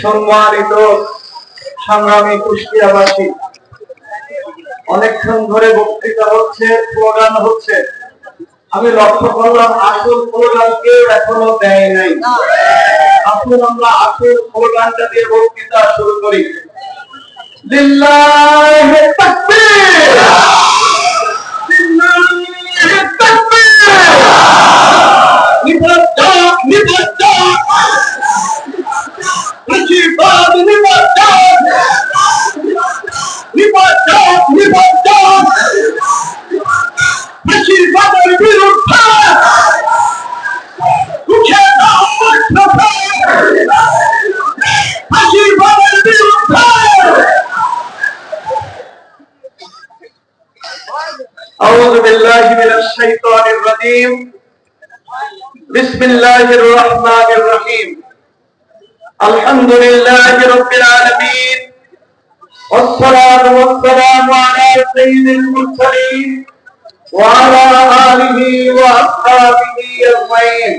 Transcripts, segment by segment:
সম্মানিত সংগ্রামী কুষ্টিয়াবাসী, অনেকক্ষণ ধরে বক্তৃতা হচ্ছে, স্লোগান হচ্ছে। আমি লক্ষ্য করলাম আসল স্লোগান কেউ এখনো দেয় নাই। আসুন আমরা আসল স্লোগানটা দিয়ে বক্তৃতা শুরু করি। লিল্লাহি তাকবীর, লিল্লাহি তাকবীর, নিবজ্জক নিবজ্জক, মুজিবাদ নিবজ্জক, নিবজ্জক নিবজ্জক, মুজিবাদের বিরুদ্ধে রুখে দাও মুস্তফা, মুজিবাদের বিরুদ্ধে। আউযু বিল্লাহি মিনাশ শাইতানির রাজীম। বিসমিল্লাহির রহমানির রহিম। আলহামদুলিল্লাহি রাব্বিল আলামিন, ওয়াসসালাতু ওয়াসসালামু আলা সাইয়্যিদিল মুরসালিন ওয়া আলা আলিহি ওয়া আসহাবিহি আজমাইন।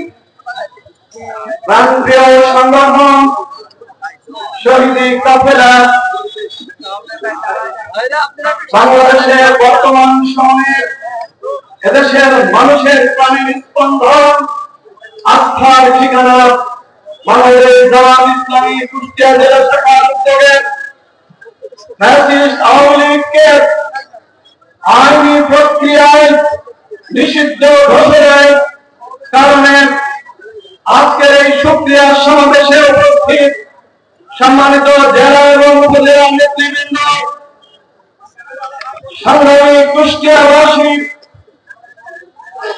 প্রান্তীয় সংগঠন শহীদি কাফেলা বাংলাদেশের বর্তমান সময়ের এদেশের মানুষের প্রাণের স্পন্দন, আস্থার ঠিকানা বাংলাদেশ জামাত ইসলামী কুষ্টিয়া জেলা শাখার উদ্যোগে ফ্যাসিস্ট আওয়ামী লীগকে আইনি প্রক্রিয়ায় নিষিদ্ধ ঘোষণার কারণে আজকের এই সুক্রিয়া সমাবেশে উপস্থিত সম্মানিত জেলা এবং উপজেলা নেতৃবৃন্দ, সংগ্রামী কুষ্টিয়াবাসী,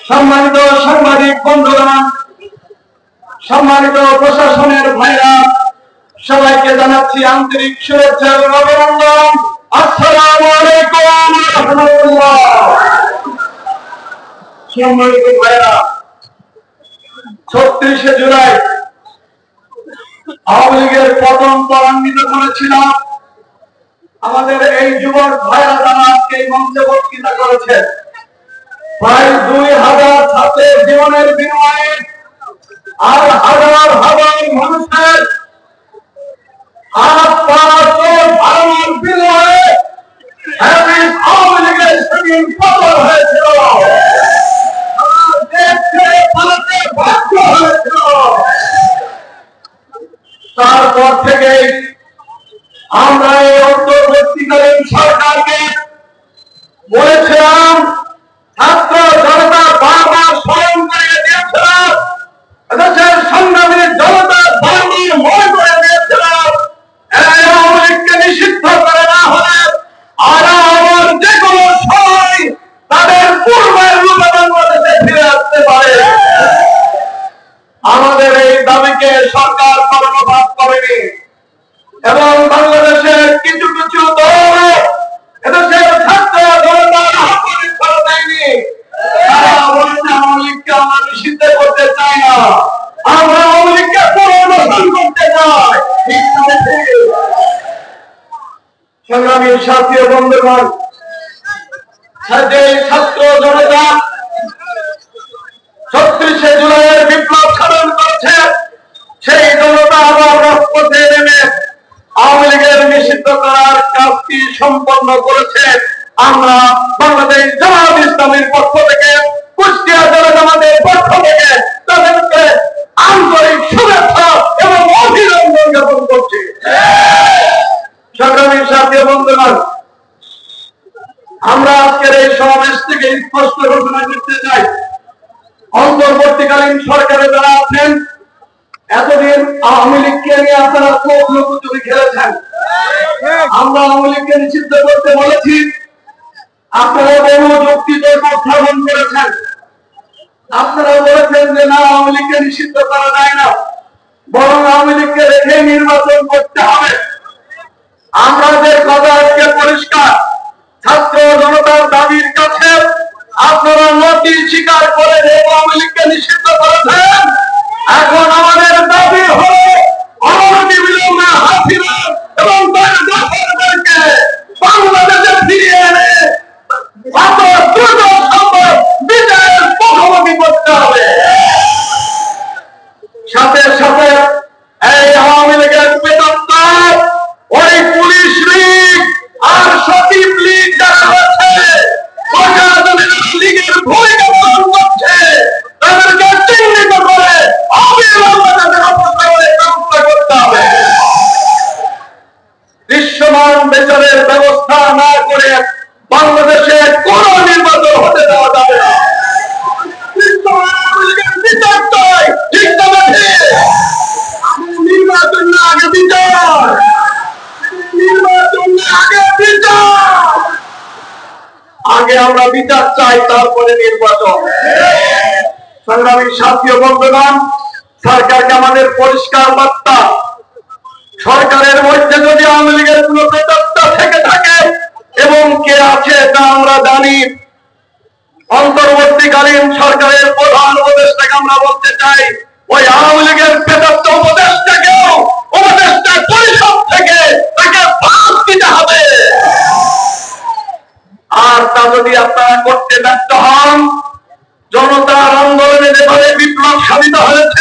সম্মানিত সাংবাদিক বন্ধুগণ, সম্মানিত প্রশাসনের ভাইরা, সবাইকে জানাচ্ছি আন্তরিক শুভেচ্ছা এবং অভিনন্দন। আসসালামু আলাইকুম ওয়া রাহমাতুল্লাহ। সম্মানিত ভাইরা, 36শে জুলাই আওয়ামী লীগের পতন ত্বরান্বিত করেছিলাম আমাদের এই যুবক ভাইরা, যারা আজকে এই মঞ্চে বক্তৃতা করেছে। প্রায় 2000 ছাত্রের জীবনের বিনিময়ে আর হাজার হাজার মানুষের হাত পা ভাঙার বিনিময়ে আওয়ামী লীগের সেদিন পতন হয়েছিল, পালাতে বাধ্য হয়েছিল। তারপর থেকে আমরা এই অন্তর্বর্তীকালীন সরকারকে বলেছিলাম, ছাত্র জনতা বারবার স্মরণ করে দিয়েছিলাম, দেশের সংগ্রামী জনতা বারবার মনে করে দিয়েছিলাম, আওয়ামী লীগকে নিষিদ্ধ করে না হলে আর আমার যে কোনো সময় তাদের পূর্বের রূপে বাংলাদেশে ফিরে আসতে পারে। আমাদের এই দাবিকে সরকার কর্ণপাত করেনি এবং বাংলাদেশের কিছু কিছু দল এদেশের ছাত্র জনতার আহ্বানিত করে দেয়নি। তারা বলেছে আওয়ামী লীগকে আমরা নিষিদ্ধ করতে চাই না, আমরা আওয়ামী লীগকে পুনর্বাসন করতে চাই। সংগ্রামী সাথী ও বন্ধুগণ, ছাত্র জনতা 36শে জুলাইয়ের বিপ্লব সাধন করেছে, সেই জনতা আবার রাজপথে নেমে আওয়ামী লীগের নিষিদ্ধ করার কাজটি সম্পন্ন করেছে। আমরা বাংলাদেশ জামাত ইসলামীর পক্ষ থেকে, কুষ্টিয়া জেলা জামাতের পক্ষ থেকে তাদেরকে আন্তরিক শুভেচ্ছা এবং অভিনন্দন জ্ঞাপন করছি। সংগ্রামী সাথী বন্ধুগণ, আমরা আজকের এই সমাবেশ থেকে স্পষ্ট ঘোষণা করতে চাই, অন্তর্বর্তীকালীন সরকারে যারা আছেন, এতদিন আওয়ামী লীগকে নিয়ে আপনারা খুব লুকোচুরি খেলেছেন। আমরা আওয়ামী লীগকে নিষিদ্ধ করতে বলেছি, আপনারা বহু যুক্তি তর্ক উত্থাপন করেছেন। আপনারা বলেছেন যে না, আওয়ামী লীগকে নিষিদ্ধ করা যায় না, বরং আওয়ামী লীগকে রেখে নির্বাচন করতে হবে। আমাদের কথা আজকে পরিষ্কার, ছাত্র জনতার দাবির কাছে আপনারা নতি স্বীকার করে আওয়ামী লীগকে নিষিদ্ধ করেছেন। এখন আমাদের দাবি হলো অনতি বিলম্বে হাসিনা এবং তার দখলদারকে বাংলাদেশে ফিরিয়ে এনে যত দ্রুত সম্ভব বিজয়ের মুখোমুখি করতে হবে। সাথে সাথে এই আওয়ামী বাংলাদেশে কোন নির্বাচন হতে দেওয়া যাবে না। নির্বাচন না আগে বিচার, নির্বাচন না আগে বিচার। আগে আমরা বিচার চাই, তারপরে নির্বাচন। সংগ্রামী সাথী ও বন্ধুগণ, সরকারকে আমাদের পরিষ্কার বার্তা, সরকারের মধ্যে যদি আওয়ামী লীগের কোন প্রেতাত্মা থেকে থাকে এবং কে আছে তা আমরা জানি। অন্তর্বর্তীকালীন সরকারের প্রধান উপদেষ্টাকে আমরা বলতে চাই, ওই আওয়ামী লীগের প্রেতাত্মা উপদেষ্টাকেও উপদেষ্টা পরিষদ থেকে তাকে বাদ দিতে হবে। আর তা যদি আপনারা করতে ব্যর্থ হন, জনতার আন্দোলনে যেভাবে বিপ্লব সাধিত হয়েছে